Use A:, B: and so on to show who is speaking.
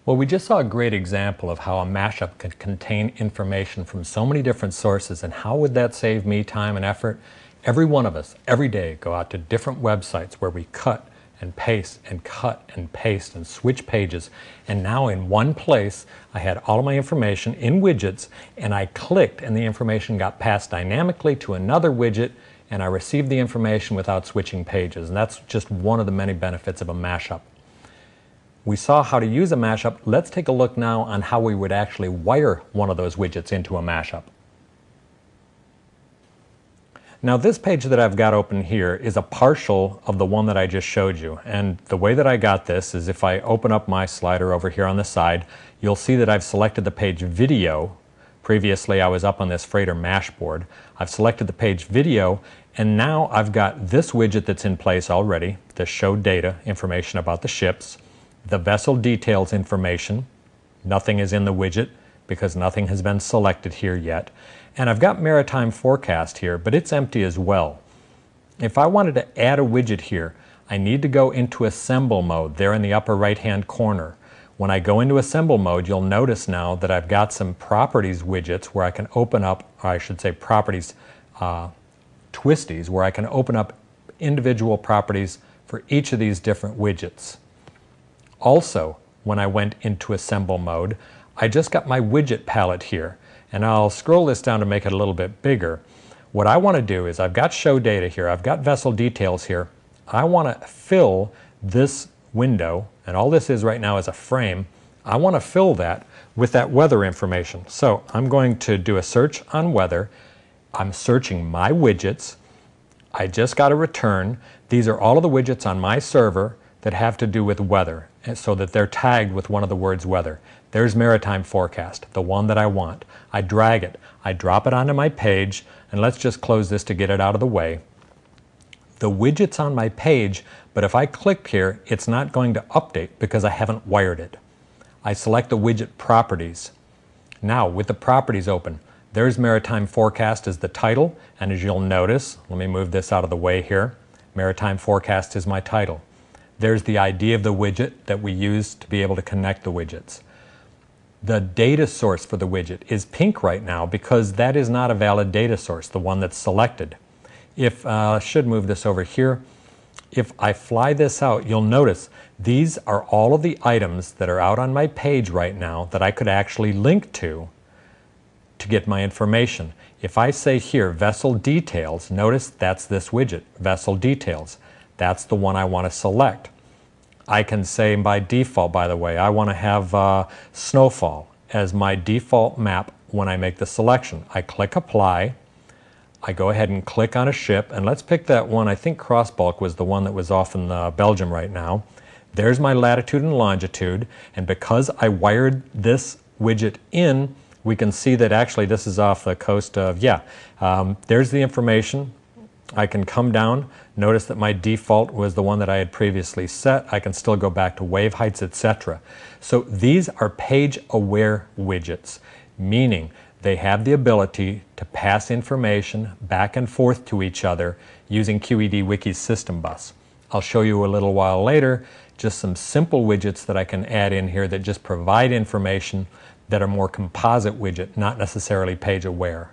A: Well, we just saw a great example of how a mashup can contain information from so many different sources, and how would that save me time and effort? Every one of us, every day, go out to different websites where we cut and paste and cut and paste and switch pages. And now in one place, I had all of my information in widgets, and I clicked and the information got passed dynamically to another widget, and I received the information without switching pages. And that's just one of the many benefits of a mashup. We saw how to use a mashup. Let's take a look now on how we would actually wire one of those widgets into a mashup. Now this page that I've got open here is a partial of the one that I just showed you. And the way that I got this is if I open up my slider over here on the side, you'll see that I've selected the page video. Previously I was up on this freighter mash board. I've selected the page video, and now I've got this widget that's in place already, the show data information about the ships. The vessel details information. Nothing is in the widget because nothing has been selected here yet. And I've got maritime forecast here, but it's empty as well. If I wanted to add a widget here, I need to go into assemble mode there in the upper right hand corner. When I go into assemble mode, you'll notice now that I've got some properties widgets where I can open up, or I should say properties twisties, where I can open up individual properties for each of these different widgets. Also, when I went into assemble mode, I just got my widget palette here, and I'll scroll this down to make it a little bit bigger. What I want to do is I've got show data here, I've got vessel details here. I want to fill this window, and all this is right now is a frame. I want to fill that with that weather information. So I'm going to do a search on weather. I'm searching my widgets. I just got a return. These are all of the widgets on my server that have to do with weather, so that they're tagged with one of the words weather. There's maritime forecast, the one that I want. I drag it, I drop it onto my page, and let's just close this to get it out of the way. The widget's on my page, but if I click here, it's not going to update because I haven't wired it. I select the widget properties. Now, with the properties open, there's maritime forecast as the title, and as you'll notice, let me move this out of the way here, maritime forecast is my title. There's the ID of the widget that we use to be able to connect the widgets. The data source for the widget is pink right now because that is not a valid data source, the one that's selected. If I should move this over here. If I fly this out, you'll notice these are all of the items that are out on my page right now that I could actually link to get my information. If I say here vessel details, notice that's this widget, vessel details. That's the one I want to select. I can say by default, by the way, I want to have snowfall as my default map when I make the selection. I click apply. I go ahead and click on a ship, and let's pick that one. I think Crossbulk was the one that was off in Belgium right now. There's my latitude and longitude, and because I wired this widget in, we can see that actually this is off the coast of, there's the information. I can come down, notice that my default was the one that I had previously set. I can still go back to wave heights, etc. So these are page-aware widgets, meaning they have the ability to pass information back and forth to each other using QED Wiki's system bus. I'll show you a little while later just some simple widgets that I can add in here that just provide information that are more composite widget, not necessarily page-aware.